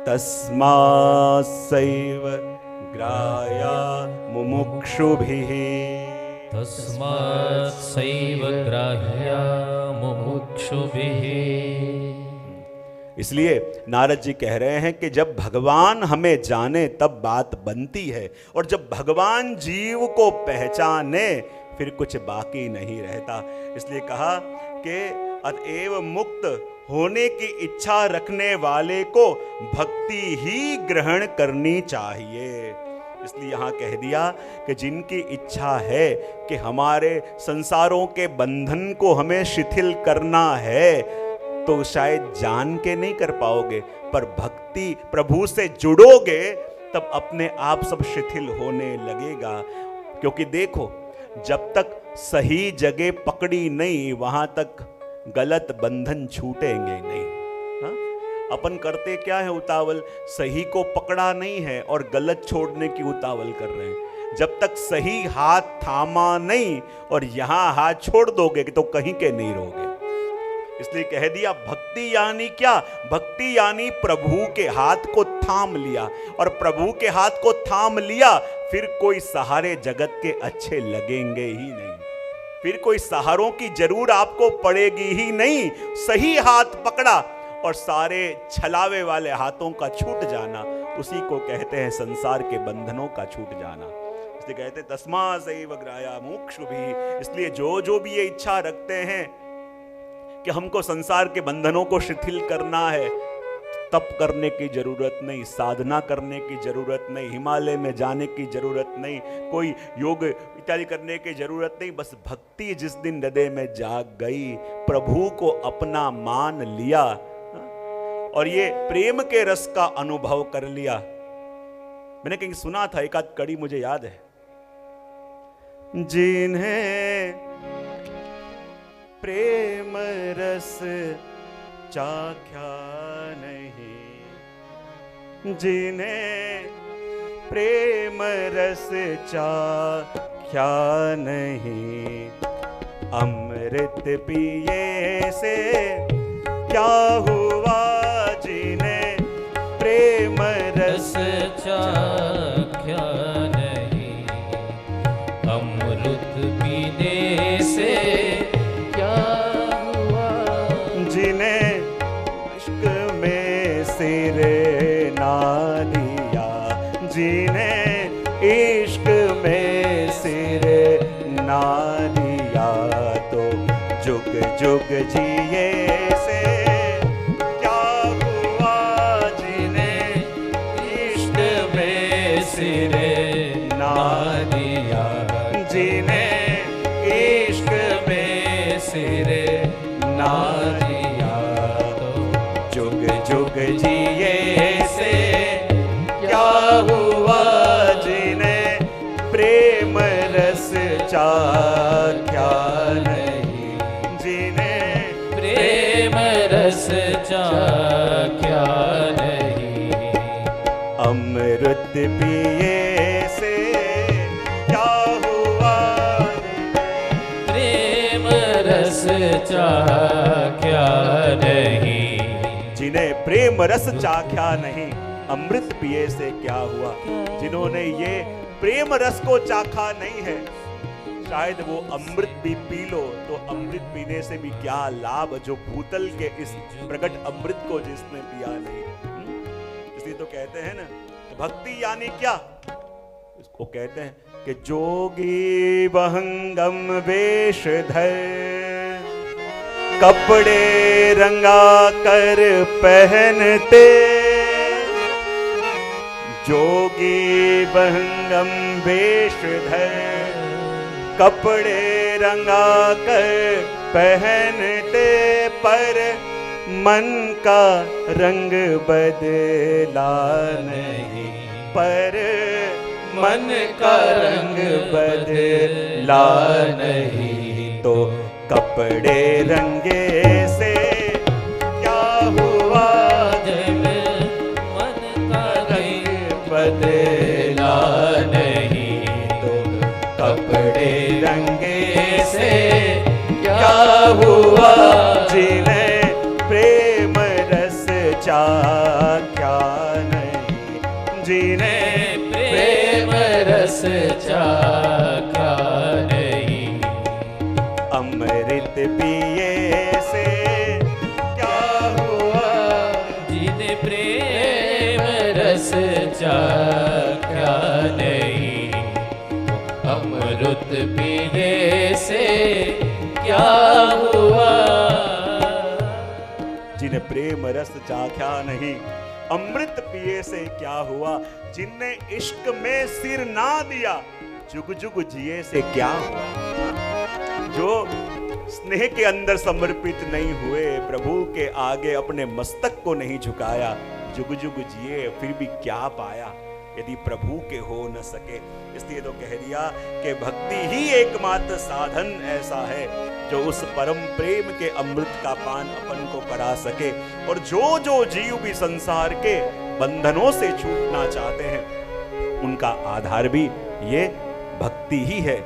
तस्मात्सैव ग्राह्या मुमुक्षुभिः। तस्मात्सैव ग्राह्या मुमुक्षुभिः। इसलिए नारद जी कह रहे हैं कि जब भगवान हमें जाने तब बात बनती है, और जब भगवान जीव को पहचाने फिर कुछ बाकी नहीं रहता। इसलिए कहा कि अतएव मुक्त होने की इच्छा रखने वाले को भक्ति ही ग्रहण करनी चाहिए। इसलिए यहाँ कह दिया कि जिनकी इच्छा है कि हमारे संसारों के बंधन को हमें शिथिल करना है, तो शायद जान के नहीं कर पाओगे, पर भक्ति प्रभु से जुड़ोगे तब अपने आप सब शिथिल होने लगेगा। क्योंकि देखो, जब तक सही जगह पकड़ी नहीं, वहां तक गलत बंधन छूटेंगे नहीं। हा? अपन करते क्या है उतावल, सही को पकड़ा नहीं है और गलत छोड़ने की उतावल कर रहे हैं। जब तक सही हाथ थामा नहीं और यहां हाथ छोड़ दोगे तो कहीं के नहीं रहोगे। इसलिए कह दिया भक्ति यानी क्या? भक्ति यानी प्रभु के हाथ को थाम लिया, और प्रभु के हाथ को थाम लिया फिर कोई सहारे जगत के अच्छे लगेंगे ही नहीं, फिर कोई सहारों की जरूर आपको पड़ेगी ही नहीं। सही हाथ पकड़ा और सारे छलावे वाले हाथों का छूट जाना, उसी को कहते हैं संसार के बंधनों का छूट जाना। इसलिए कहते हैं तस्मात्सैव ग्राह्या मुमुक्षुभिः। इसलिए जो भी ये इच्छा रखते हैं कि हमको संसार के बंधनों को शिथिल करना है, तप करने की जरूरत नहीं, साधना करने की जरूरत नहीं, हिमालय में जाने की जरूरत नहीं, कोई योग इत्यादि करने की जरूरत नहीं। बस भक्ति जिस दिन हृदय में जाग गई, प्रभु को अपना मान लिया और ये प्रेम के रस का अनुभव कर लिया। मैंने कहीं सुना था, एक आध कड़ी मुझे याद है, जिन्हें प्रेम रस चाख्या नहीं, जिन्हें प्रेम रस चाख्या नहीं, अमृत पिए से क्या हुआ, जिन्हें प्रेम रस चाख्या नहीं, अमृत पीने से जिन्हें इश्क में सिर ना लिया, तो जुग जुग जिए से क्या हुआ, जिन्हें इश्क में सिर ना लिया, जिन्हें इश्क में सिर ना लिया, तो जुग जुग जिए से क्या हुआ, जिन्हें प्रेम रस चाख्या नहीं, जिन्हें प्रेम रस चाख्या नहीं, अमृत पिए से क्या हुआ, प्रेम रस चाख्या नहीं, जिन्हें प्रेम रस चाख्या नहीं, अमृत पिए से क्या हुआ। जिन्होंने ये प्रेम रस को चाखा नहीं है, शायद वो अमृत भी पी लो तो अमृत पीने से भी क्या लाभ, जो भूतल के इस प्रकट अमृत को जिसने पिया नहीं। इसलिए तो कहते हैं ना, भक्ति यानी क्या, इसको कहते हैं कि जोगी बहंगम वेश धर, कपड़े रंगा कर पहनते, जोगी बहंगम वेश धर, कपड़े रंगा कर पहनते, पर मन का रंग बदला नहीं, पर मन का रंग बदला नहीं, तो कपड़े रंगे से क्या हुआ, बदला नहीं, तो कपड़े रंगे से क्या हुआ, जिन्हें प्रेम रस चाख्या चाखा नहीं। अमृत पिए से क्या हुआ, जिन प्रेम रस चाखा नहीं। अमृत पीने से क्या हुआ, जिन्हें प्रेम रस चाख्या नहीं। अमृत पिए से क्या हुआ, जिनने इश्क में सिर ना दिया, जुग जुग जिए से क्या हुआ। जो स्नेह के अंदर समर्पित नहीं हुए, प्रभु के आगे अपने मस्तक को नहीं झुकाया, जुग जुग जिए फिर भी क्या पाया, यदि प्रभु के हो न सके। इसलिए तो कह दिया कि भक्ति ही एकमात्र साधन ऐसा है जो उस परम प्रेम के अमृत का पान अपन को करा सके। और जो जो जीव भी संसार के बंधनों से छूटना चाहते हैं, उनका आधार भी ये भक्ति ही है।